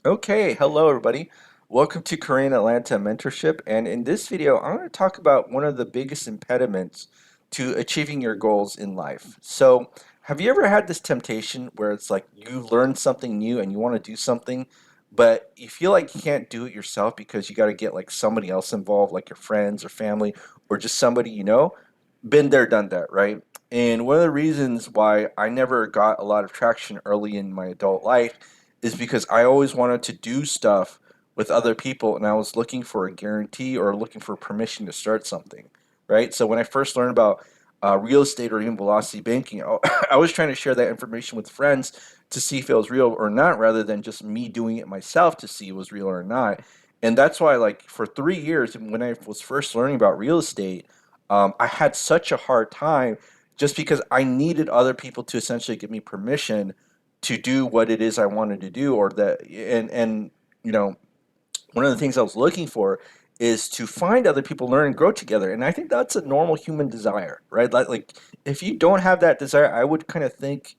Okay, hello everybody. Welcome to Korean Atlanta Mentorship. And in this video, I'm going to talk about one of the biggest impediments to achieving your goals in life. So, have you ever had this temptation where it's like you learn something new and you want to do something, but you feel like you can't do it yourself because you got to get like somebody else involved, like your friends or family, or just somebody you know? Been there, done that, right? And one of the reasons why I never got a lot of traction early in my adult life is because I always wanted to do stuff with other people and I was looking for a guarantee or looking for permission to start something, right? So when I first learned about real estate or even velocity banking, I was trying to share that information with friends to see if it was real or not, rather than just me doing it myself to see if it was real or not. And that's why, like, for 3 years, when I was first learning about real estate, I had such a hard time just because I needed other people to essentially give me permission to do what it is I wanted to do, or that, and you know, one of the things I was looking for is to find other people, learn and grow together. And I think that's a normal human desire, right? Like if you don't have that desire, I would kind of think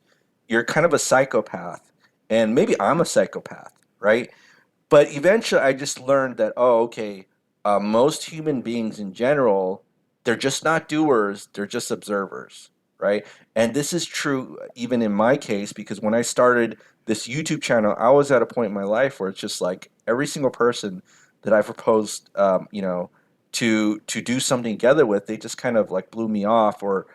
you're kind of a psychopath, and maybe I'm a psychopath, right? But eventually, I just learned that, oh, okay, most human beings in general, they're just not doers, they're just observers, right? And this is true even in my case, because when I started this YouTube channel, I was at a point in my life where it's just like every single person that I proposed, to do something together with, they just kind of like blew me off, or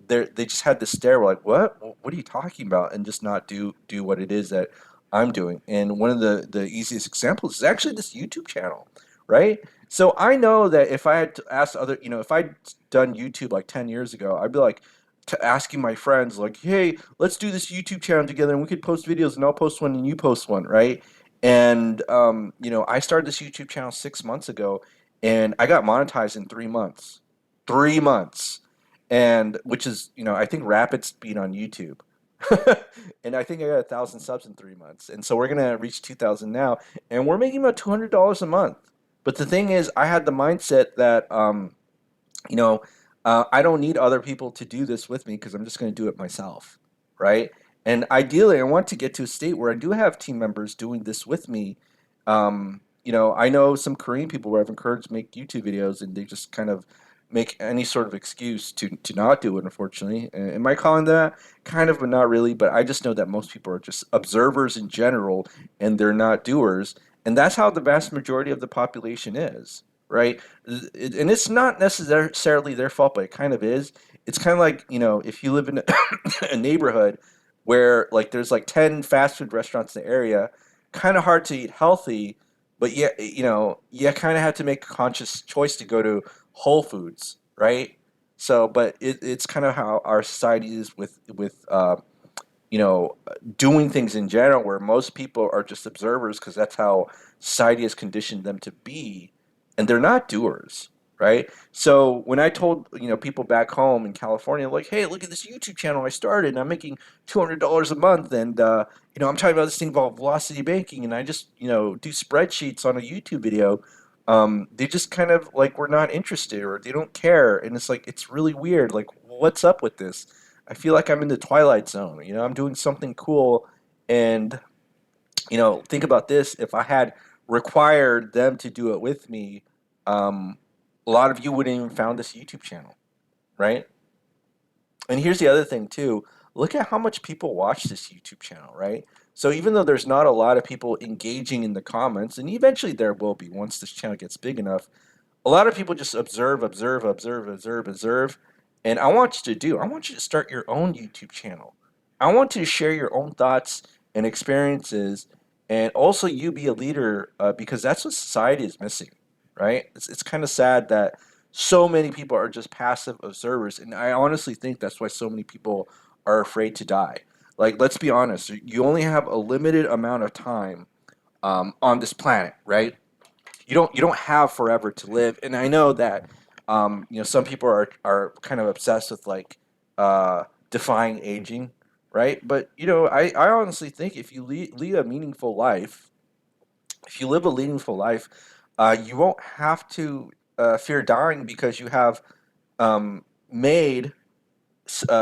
they just had this stare, like, what are you talking about, and just not do what it is that I'm doing. And one of the easiest examples is actually this YouTube channel, right? So I know that if I had to ask other, if I'd done YouTube like 10 years ago, I'd be like to asking my friends, like, hey, let's do this YouTube channel together and we could post videos and I'll post one and you post one, right? And, I started this YouTube channel 6 months ago and I got monetized in 3 months. 3 months. And which is, I think rapid speed on YouTube. And I think I got 1,000 subs in 3 months, and so we're gonna reach 2,000 now, and we're making about $200 a month. But the thing is, I had the mindset that you know, I don't need other people to do this with me because I'm just gonna do it myself, right? And ideally, I want to get to a state where I do have team members doing this with me. I know some Korean people where I've encouraged to make YouTube videos, and they just kind of make any sort of excuse to not do it, unfortunately. Am I calling that? Kind of, but not really. But I just know that most people are just observers in general, and they're not doers. And that's how the vast majority of the population is, right? And it's not necessarily their fault, but it kind of is. It's kind of like, if you live in a neighborhood where like there's like 10 fast food restaurants in the area, kind of hard to eat healthy, but yet, you kind of have to make a conscious choice to go to Whole Foods, right? So, but it's kind of how our society is with you know, doing things in general, where most people are just observers because that's how society has conditioned them to be, and they're not doers, right? So when I told people back home in California, like, hey, look at this YouTube channel I started, and I'm making $200 a month, and I'm talking about this thing called velocity banking, and I just do spreadsheets on a YouTube video. They just kind of like were not interested or they don't care, and it's like it's really weird. Like, what's up with this? I feel like I'm in the Twilight Zone. I'm doing something cool, and think about this: if I had required them to do it with me, um, a lot of you wouldn't even found this YouTube channel, right? And here's the other thing too. Look at how much people watch this YouTube channel, right? So even though there's not a lot of people engaging in the comments, and eventually there will be once this channel gets big enough, a lot of people just observe, observe, observe, observe, observe. And I want you to start your own YouTube channel. I want you to share your own thoughts and experiences, and also you be a leader because that's what society is missing, right? It's kind of sad that so many people are just passive observers, and I honestly think that's why so many people are afraid to die. Like, let's be honest, you only have a limited amount of time on this planet, right? You don't have forever to live, and I know that some people are kind of obsessed with like defying aging, right? But I honestly think if you lead a meaningful life, if you live a meaningful life, you won't have to fear dying because you have made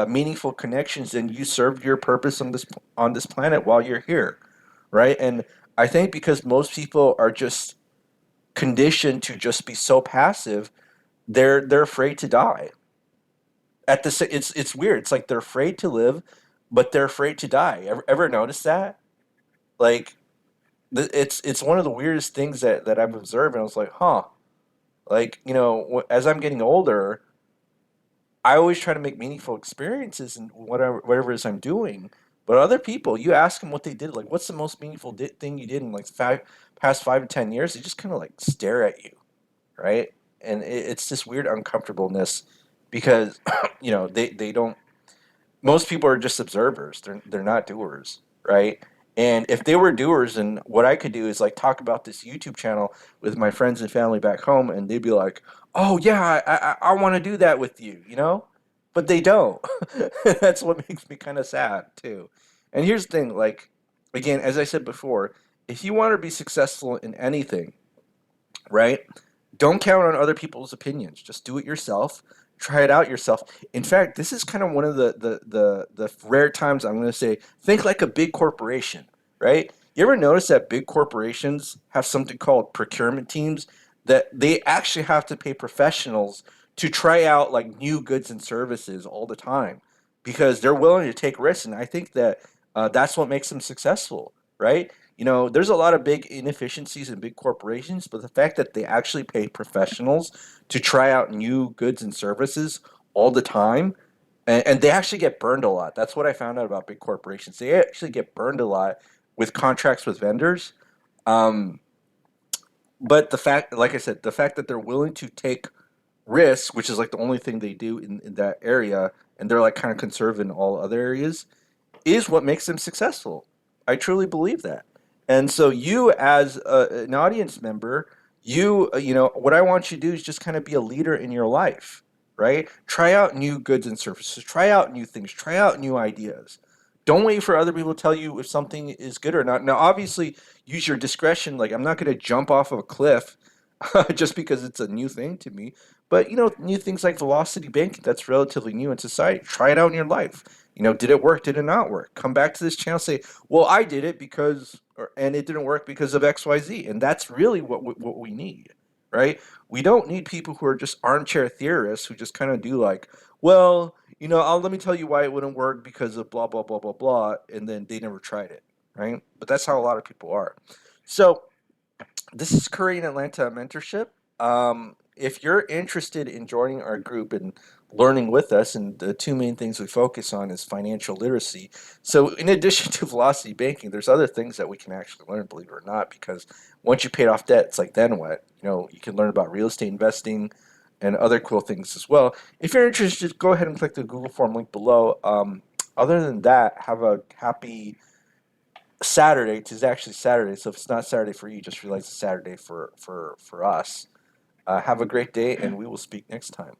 meaningful connections and you served your purpose on this planet while you're here, right? And I think because most people are just conditioned to just be so passive, they're afraid to die. It's weird. It's like they're afraid to live, but they're afraid to die. Ever notice that? Like it's one of the weirdest things that I've observed, and I was like, huh. Like, as I'm getting older, I always try to make meaningful experiences in whatever it is I'm doing. But other people, you ask them what they did, like, what's the most meaningful thing you did in like past 5 to 10 years? They just kind of like stare at you, right? And it's this weird uncomfortableness because they don't, most people are just observers. They're not doers, right? And if they were doers, and what I could do is like talk about this YouTube channel with my friends and family back home, and they'd be like, "Oh yeah, I want to do that with you," But they don't. That's what makes me kind of sad too. And here's the thing, like, again, as I said before, if you want to be successful in anything, right? Don't count on other people's opinions. Just do it yourself. Try it out yourself. In fact, this is kind of one of the rare times I'm going to say think like a big corporation, right? You ever notice that big corporations have something called procurement teams that they actually have to pay professionals to try out like new goods and services all the time because they're willing to take risks, and I think that that's what makes them successful, right? There's a lot of big inefficiencies in big corporations, but the fact that they actually pay professionals to try out new goods and services all the time, and they actually get burned a lot. That's what I found out about big corporations. They actually get burned a lot with contracts with vendors. Um, but like I said, the fact that they're willing to take risks, which is like the only thing they do in that area, and they're like kind of conservative in all other areas, is what makes them successful. I truly believe that. And so you as an audience member, what I want you to do is just kind of be a leader in your life, right? Try out new goods and services, try out new things, try out new ideas. Don't wait for other people to tell you if something is good or not. Now, obviously, use your discretion. Like, I'm not going to jump off of a cliff just because it's a new thing to me. But new things like velocity banking, that's relatively new in society. Try it out in your life. Did it work? Did it not work? Come back to this channel, say, well, I did it and it didn't work because of X, Y, Z. And that's really what we need, right? We don't need people who are just armchair theorists who just kind of do like, well, let me tell you why it wouldn't work because of blah, blah, blah, blah, blah. And then they never tried it, right? But that's how a lot of people are. So, this is Korean Atlanta Mentorship. If you're interested in joining our group and learning with us, and the two main things we focus on is financial literacy. So, in addition to velocity banking, there's other things that we can actually learn, believe it or not, because once you paid off debt, it's like, then what? You can learn about real estate investing and other cool things as well. If you're interested, go ahead and click the Google form link below. Other than that, have a happy Saturday. It's actually Saturday, so if it's not Saturday for you, just realize it's Saturday for us. Have a great day, and we will speak next time.